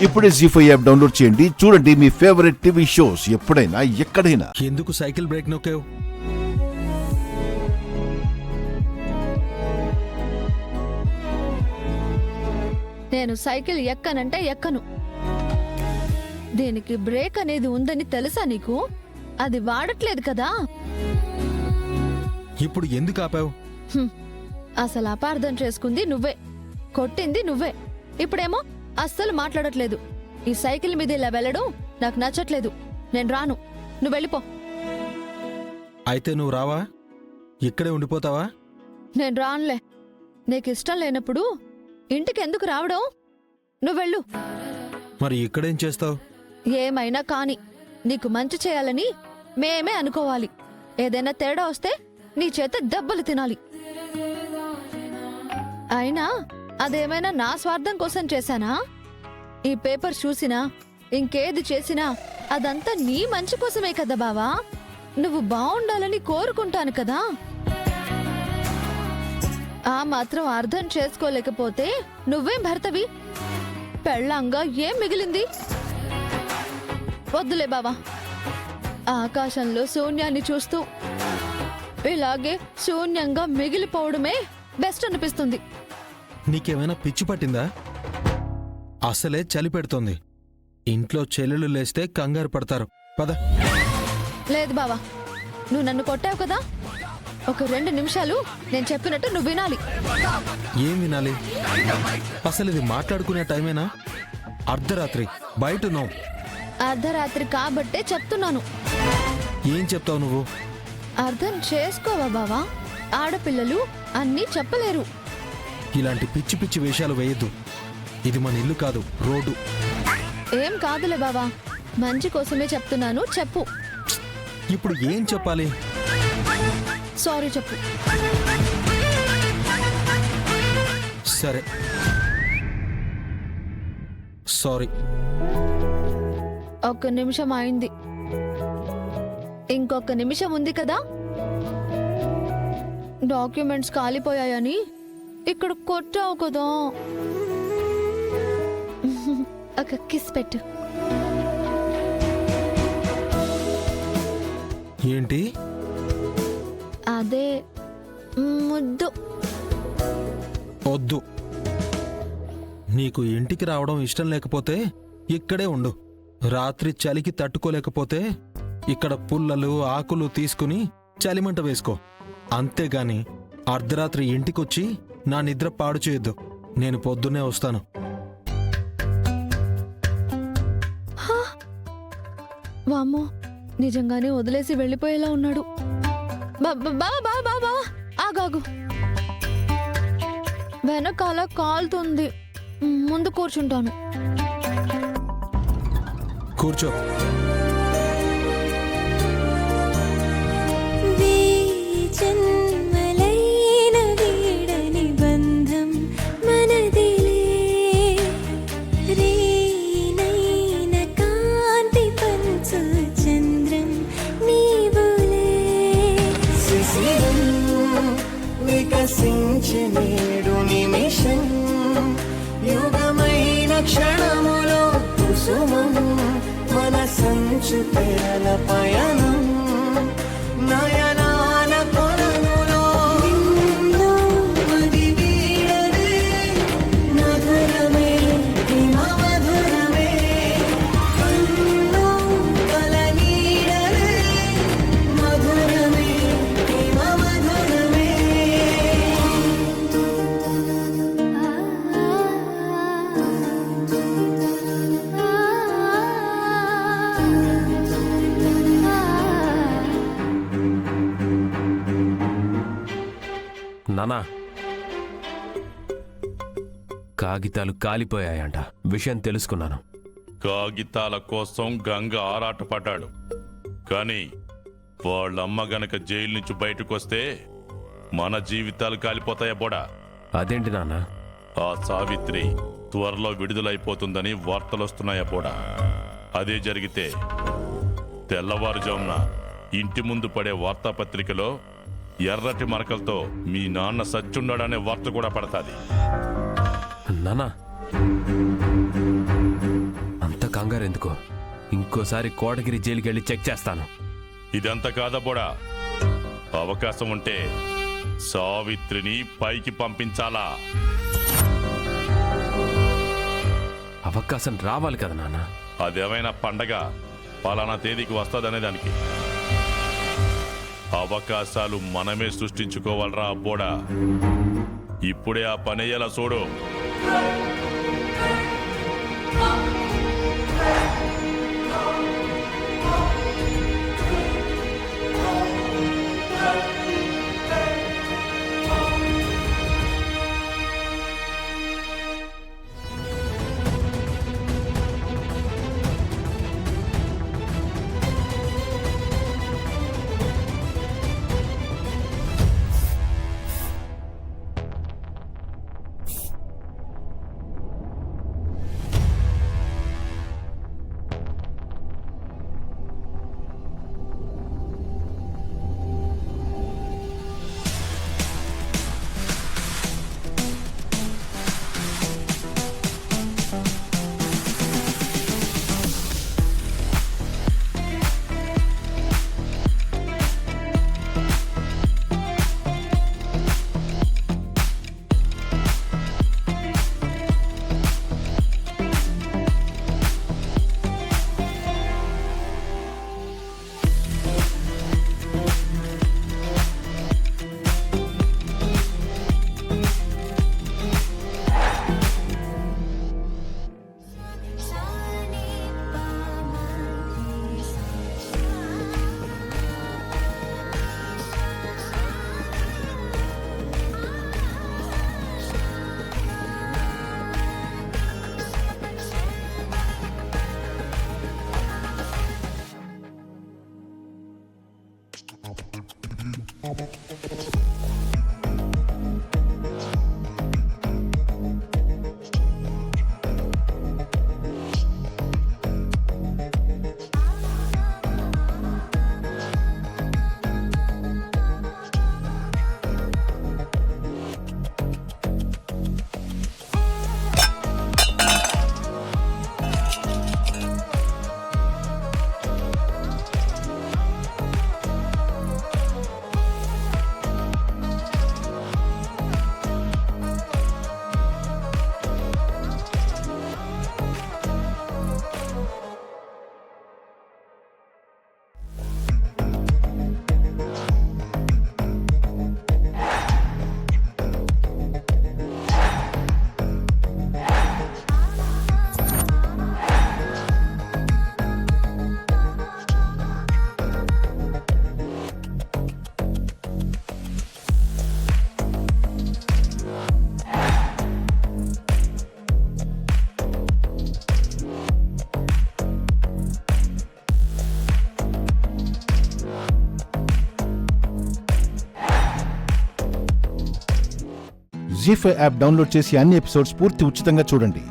ఇప్పుడే జీ5 app download చేయండి. చూడండి మీ ఫేవరెట్ టీవీ షోస్ ఎప్పుడైనా ఎక్కడైనా. ఎందుకు సైకిల్ బ్రేక్ నొక్కావు? నేను సైకిల్ ఎక్కనంటే ఎక్కను. దీనికి బ్రేక్ అనేది ఉందని తెలుసా నీకు? అది వాడట్లేదు కదా. ఇప్పుడు ఎందుకు ఆపావు? అసలు అపార్థం చేసుకుంది నువ్వే, కొట్టింది నువ్వే. ఇప్పుడేమో అస్సలు మాట్లాడట్లేదు. ఈ సైకిల్ మీద ఇలా వెళ్ళడం నాకు నచ్చట్లేదు. నేను రాను, నువ్వు వెళ్ళిపో. అయితే నువ్వు రావా? ఇక్కడే ఉండిపోతావా? నేను రానులే. నీకు ఇష్టం లేనప్పుడు ఇంటికి ఎందుకు రావడం? నువ్వెళ్ళు. మరి ఇక్కడేం చేస్తావు? ఏమైనా కాని నీకు మంచి చేయాలని మేమే అనుకోవాలి. ఏదైనా తేడా వస్తే నీ చేత దెబ్బలు తినాలి. అయినా అదేమైనా నా స్వార్థం కోసం చేశానా? ఈ పేపర్ చూసినా ఇంకేది చేసినా అదంతా నీ మంచి కోసమే కదా బావా. నువ్వు బావుండాలని కోరుకుంటాను కదా. ఆ మాత్రం అర్థం చేసుకోలేకపోతే నువ్వేం భర్తవి? పెళ్ళంగా ఏం మిగిలింది? వద్దులే బావా. ఆకాశంలో శూన్యాన్ని చూస్తూ ఇలాగే శూన్యంగా మిగిలిపోవడమే బెస్ట్ అనిపిస్తుంది. నీకేమైనా పిచ్చి పట్టిందా? అసలే చలి పెడుతోంది. ఇంట్లో చెల్లెలు లేస్తే కంగారు పడతారు. పద. లేదు బావా, నువ్వు నన్ను కొట్టావు కదా, ఒక 2 నిమిషాలు నేను చెప్పినట్టు నువ్వు వినాలి. ఏం వినాలి? అసలు ఇది మాట్లాడుకునే టైమేనా? అర్ధరాత్రి బయటున్నావు. అర్ధరాత్రి కాబట్టే చెప్తున్నాను. ఏం చెప్తావు నువ్వు? అర్థం చేసుకోవా బావా? ఆడపిల్లలు అన్నీ చెప్పలేరు. ఇలాంటి పిచ్చి పిచ్చి వేషాలు వేయద్దు. ఇది మన ఇల్లు కాదు, రోడ్డు. ఏం కాదులే బావా, మంచి కోసమే చెప్తున్నాను. చెప్పు. ఇప్పుడు ఏం చెప్పాలి? సారీ చెప్పు. సరే, సారీ. 1 నిమిషం అయింది, ఇంకొక నిమిషం ఉంది కదా. డాక్యుమెంట్స్ కాలిపోయాయని ఇక్కడ కొట్టావు కదా. ఒక కిస్ పెట్టు. ఏంటి? అదే ముద్దు. వద్దు. నీకు ఇంటికి రావడం ఇష్టం లేకపోతే ఇక్కడే ఉండు. రాత్రి చలికి తట్టుకోలేకపోతే ఇక్కడ పుల్లలు ఆకులు తీసుకుని చలిమంట వేసుకో. అంతేగాని అర్ధరాత్రి ఇంటికొచ్చి నా నిద్ర పాడు చేయొద్దు. నేను పొద్దున్నే వస్తాను. వామ్మో, నిజంగానే వదిలేసి వెళ్ళిపోయేలా ఉన్నాడు. బాబా ఆగాగు. వెనకాల కాలుతుంది. ముందు కూర్చుంటాను. కూర్చో. వికసించినేడు నిమిషం, యుగమైన క్షణములో కుసుమం, మన సంచు తెరల పయనం, నయనాల కొనములో మది వీడదే, మధురమే మధురమే, కన్ను కల నీడలే, మధురమే మధురమే. నానా, కాగితాలు కాలిపోయాయంట. విషయం తెలుసుకున్నాను. కాగితాల కోసం గంగ ఆరాటపడ్డాడు. కానీ వాళ్ళమ్మ గనక జైలు నుంచి బయటకొస్తే మన జీవితాలు కాలిపోతాయా బోడా? అదేంటి నాన్న? ఆ సావిత్రి త్వరలో విడుదలైపోతుందని వార్తలొస్తున్నాయా బోడా? అదే జరిగితే తెల్లవారుజామున ఇంటి ముందు పడే వార్తాపత్రికలో ఎర్రటి మరకలతో మీ నాన్న సచ్చుండాడనే వార్త కూడా పడతాది. నానా, కంగారు ఎందుకు? ఇంకోసారి కోటగిరి జైలుకి వెళ్ళి చెక్ చేస్తాను. ఇదంతా కాదబ్బోడా, అవకాశం ఉంటే సావిత్రిని పైకి పంపించాలా? అవకాశం రావాలి కదా నాన్న. అదేమైనా పండగ పలానా తేదీకి వస్తుందనే దానికి అవకాశాలు మనమే సృష్టించుకోవాలరా అబ్బోడా. ఇప్పుడే ఆ పనయ్యేలా చూడు. జీ5 యాప్ డౌన్లోడ్ చేసి అన్ని ఎపిసోడ్స్ పూర్తి ఉచితంగా చూడండి.